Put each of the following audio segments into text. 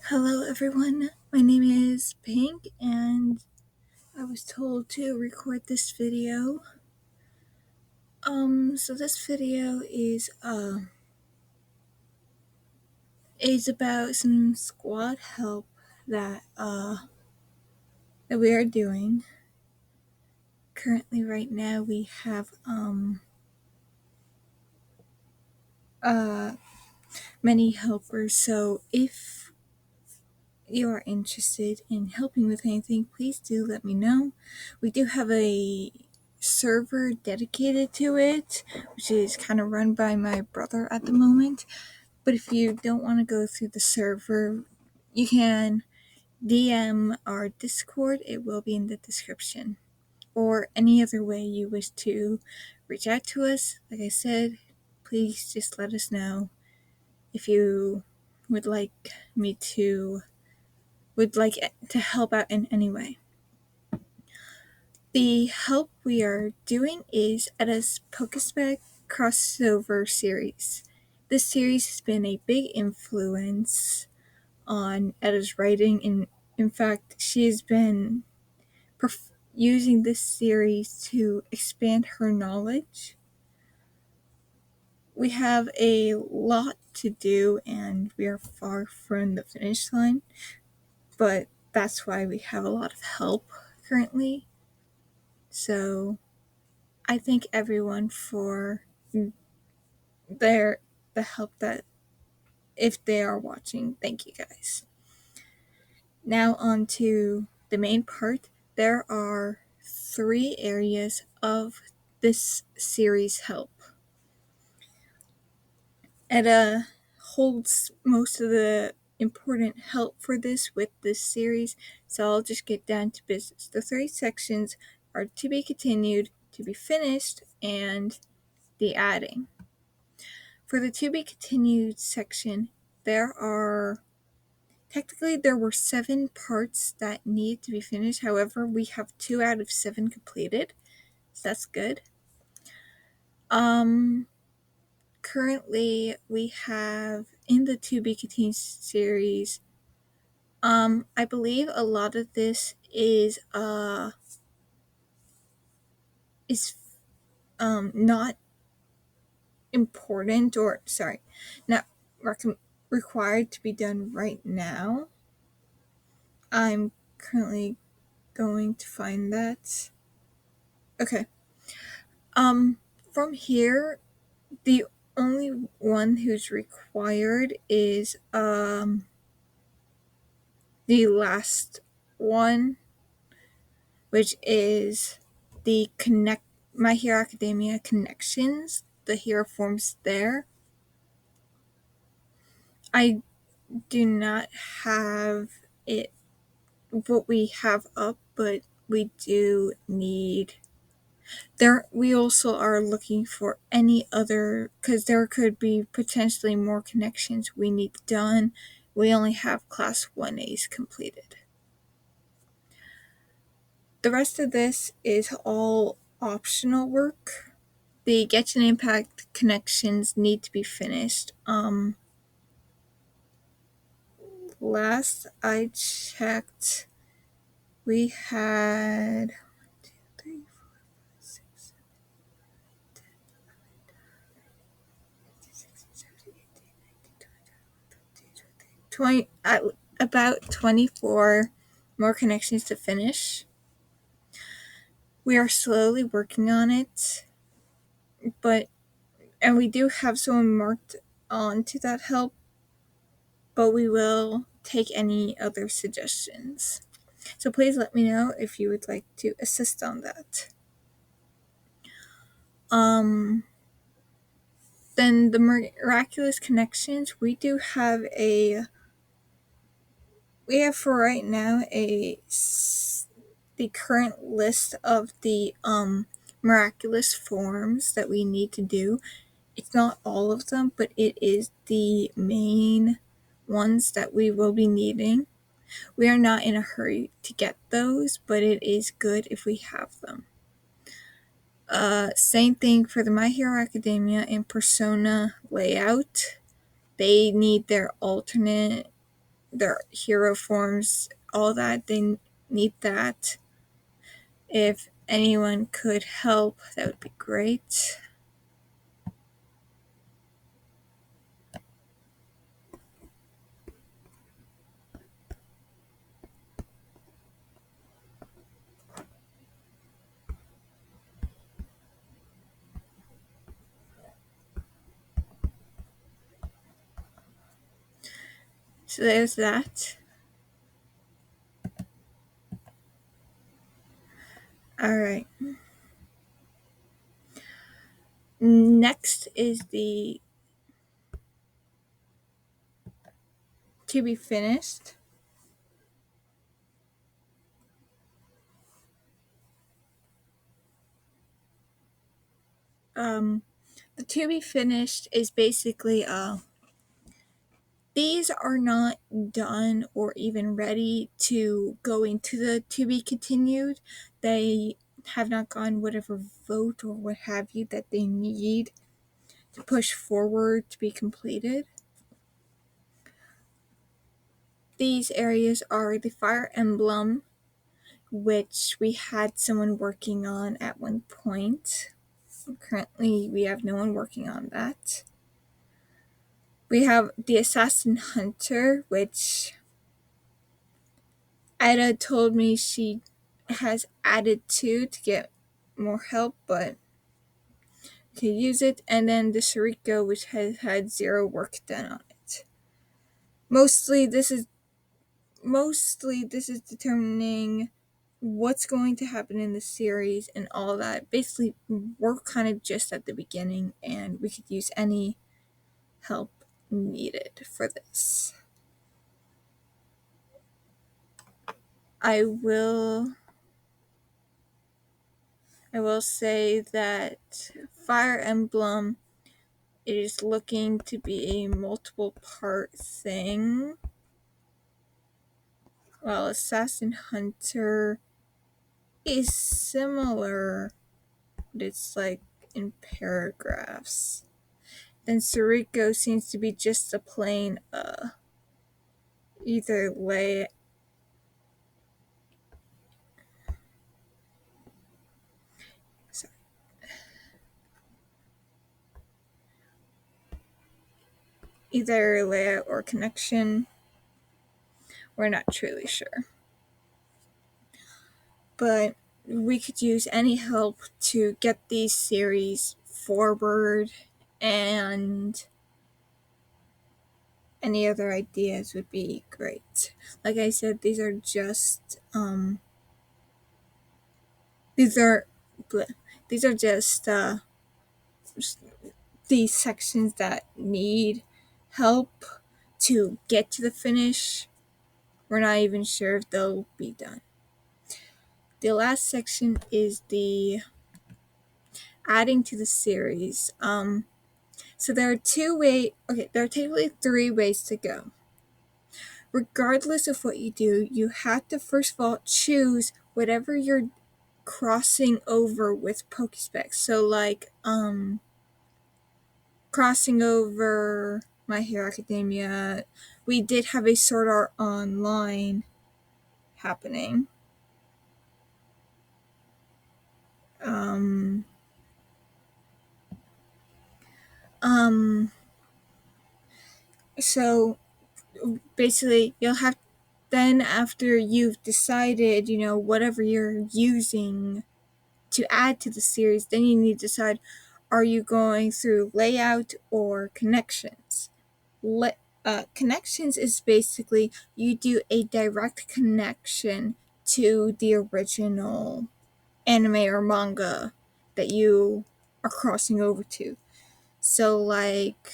Hello everyone, my name is Pink and I was told to record this video. So this video is about some squad help that we are doing. Currently right now we have uh many helpers, so if you are interested in helping with anything, please do let me know. We do have a server dedicated to it, which is kind of run by my brother at the moment. But if you don't want to go through the server, you can DM our Discord. It will be in the description. Or any other way you wish to reach out to us. Like I said, please just let us know if you would like me to help out in any way. The help we are doing is Etta's Pokespec crossover series. This series has been a big influence on Etta's writing, and in fact, she has been using this series to expand her knowledge. We have a lot to do, and we are far from the finish line, but that's why we have a lot of help currently. So I thank everyone for the help that if they are watching. Thank you guys. Now on to the main part. There are 3 areas of this series help. Etta holds most of the important help for this with this series, so I'll just get down to business. The 3 sections are to be continued, to be finished, and the adding. For the to be continued section, there were 7 parts that need to be finished. However, we have 2 out of 7 completed, so that's good. Currently we have in the to be continued series, I believe a lot of this is not important, or sorry, not required to be done right now. I'm currently going to find that. Okay. From here, the only one who's required is the last one, which is the My Hero Academia connections, the hero forms there. I do not have it what we have up, but we do need we also are looking for any other, because there could be potentially more connections we need done. We only have class 1As completed. The rest of this is all optional work. The Get an Impact connections need to be finished. Last I checked, we had 20, about 24 more connections to finish. We are slowly working on it, and we do have someone marked on to that help, but we will take any other suggestions. So please let me know if you would like to assist on that. Then the miraculous connections, we have for right now the current list of the miraculous forms that we need to do. It's not all of them, but it is the main ones that we will be needing. We are not in a hurry to get those, but it is good if we have them. Same thing for the My Hero Academia and Persona layout. They need their alternate their hero forms, all that. They need that. If anyone could help, that would be great. So there's that. Alright. Next is the to be finished. The to be finished is basically these are not done or even ready to go into the to be continued. They have not gotten whatever vote or what have you that they need to push forward to be completed. These areas are the Fire Emblem, which we had someone working on at one point. Currently, we have no one working on that. We have the Assassin Hunter, which Etta told me she has added to get more help, but can use it. And then the Shariko, which has had 0 work done on it. Mostly this is determining what's going to happen in the series and all that. Basically, we're kind of just at the beginning, and we could use any help needed for this. I will say that Fire Emblem is looking to be a multiple part thing, while Assassin Hunter is similar, but it's like in paragraphs. Then Suriko seems to be just a plain either layout or connection. We're not truly sure. But we could use any help to get these series forward, and any other ideas would be great. Like I said, these are just these sections that need help to get to the finish. We're not even sure if they'll be done. The last section is the adding to the series. So there are there are technically 3 ways to go. Regardless of what you do, you have to first of all choose whatever you're crossing over with Pokespec. So like crossing over My Hero Academia. We did have a Sword Art Online happening. So basically you'll have, then after you've decided, whatever you're using to add to the series, then you need to decide, are you going through layout or connections? Connections is basically you do a direct connection to the original anime or manga that you are crossing over to. So like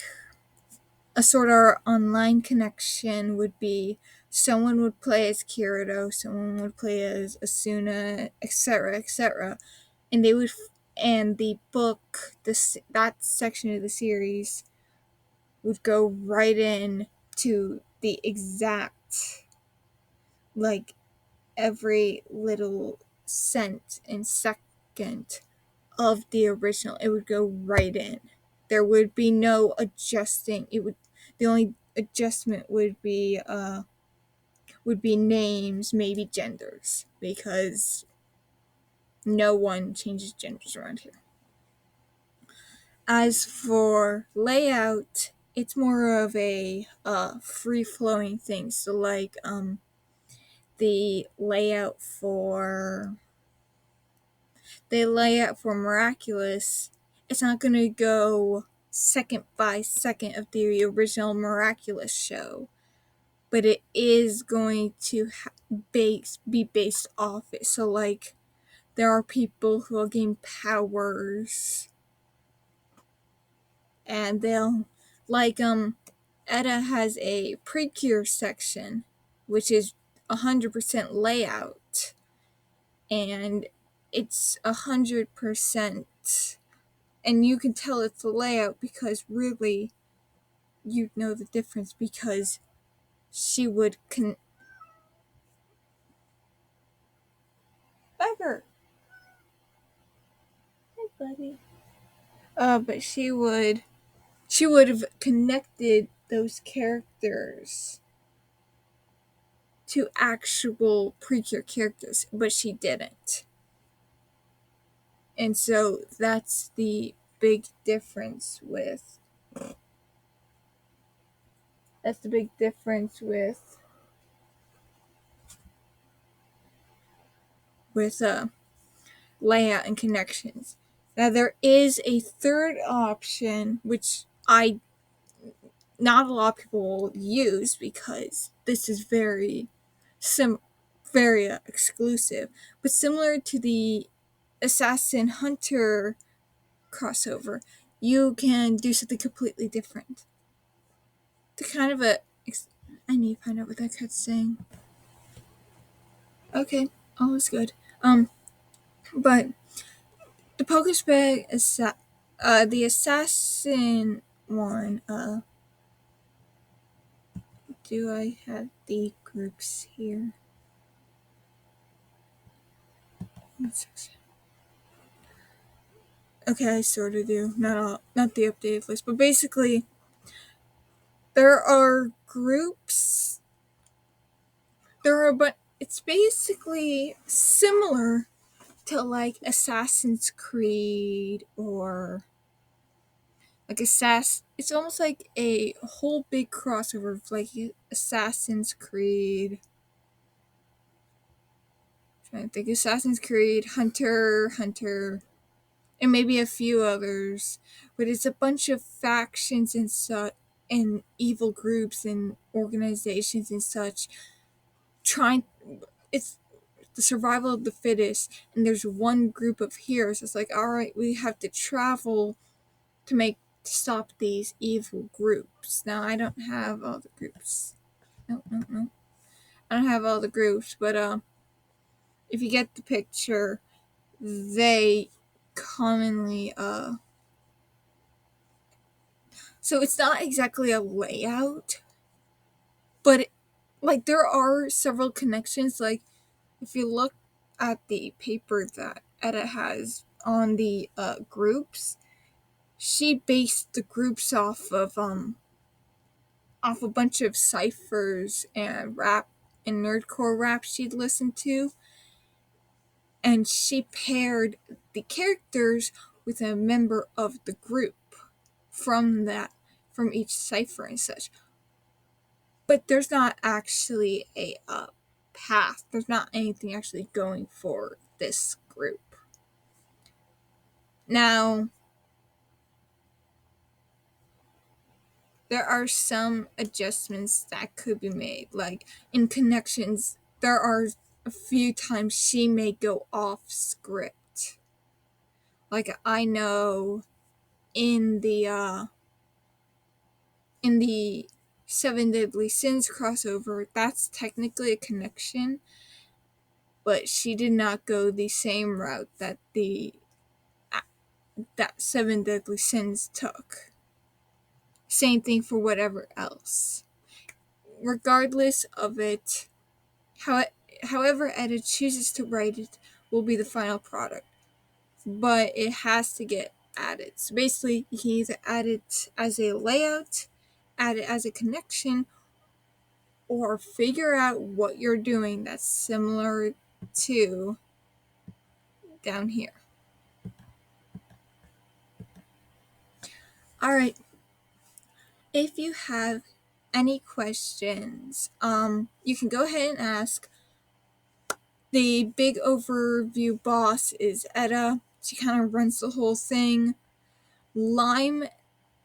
a Sword Art Online connection would be someone would play as Kirito, someone would play as Asuna, etc., etc., and they would, and the book, that section of the series would go right in to the exact, like every little cent and second of the original. It would go right in. There would be no adjusting. The only adjustment would be would be names, maybe genders, because no one changes genders around here. As for layout, it's more of a free-flowing thing. So like the layout for Miraculous, it's not going to go second by second of the original Miraculous show, but it is going to be based off it. So like there are people who will gain powers, and they'll like Etta has a Precure section, which is 100% layout, and it's 100%, and you can tell it's the layout because really you'd know the difference because she would Becker. Hey buddy. But she would have connected those characters to actual Precure characters, but she didn't. And so that's the big difference with layout and connections. Now there is a third option which not a lot of people will use because this is very exclusive, but similar to the Assassin Hunter crossover, you can do something completely different. The kind of I need to find out what that cat's saying. Okay, all is good. But the Pokespag the assassin one, do I have the groups here? Okay, I sort of do. Not the updated list, but basically there are groups. But it's basically similar to like Assassin's Creed or like it's almost like a whole big crossover of like Assassin's Creed. I'm trying to think, Assassin's Creed, Hunter, and maybe a few others, but it's a bunch of factions and evil groups and organizations and such trying. It's the survival of the fittest, and there's one group of heroes. It's like, all right, we have to travel to stop these evil groups. Now I don't have all the groups. No. I don't have all the groups, but if you get the picture, they commonly so it's not exactly a layout, but like there are several connections. Like if you look at the paper that Etta has on the groups, she based the groups off of a bunch of ciphers and rap and nerdcore rap she'd listened to, and she paired the characters with a member of the group from each cipher and such. But there's not actually a path. There's not anything actually going for this group. Now, there are some adjustments that could be made. Like in connections, there are a few times she may go off script. Like I know in the Seven Deadly Sins crossover, that's technically a connection, but she did not go the same route that that Seven Deadly Sins took. Same thing for whatever else. Regardless of it, however Etta chooses to write it will be the final product. But it has to get added. So basically, you can either add it as a layout, add it as a connection, or figure out what you're doing that's similar to down here. All right. If you have any questions, you can go ahead and ask. The big overview boss is Etta. She kind of runs the whole thing. Lime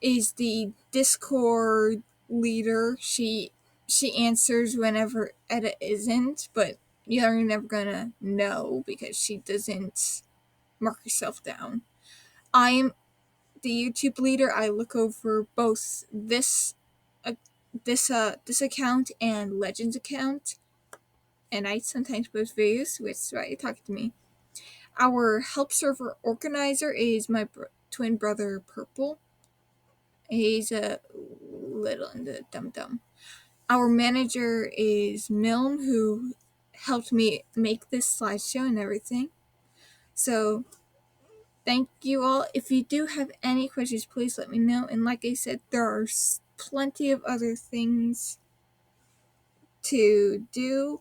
is the Discord leader. She answers whenever Etta isn't, but you're never gonna know because she doesn't mark herself down. I am the YouTube leader. I look over both this account and Legends account, and I sometimes post videos, which is why you talk to me. Our help server organizer is my twin brother Purple. He's a little in the dum-dum. Our manager is Milne, who helped me make this slideshow and everything. So thank you all. If you do have any questions, please let me know. And like I said, there are plenty of other things to do.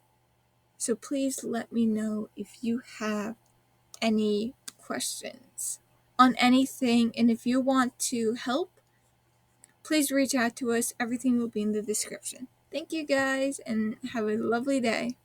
So please let me know if you have any questions on anything. And if you want to help, please reach out to us. Everything will be in the description. Thank you guys and have a lovely day.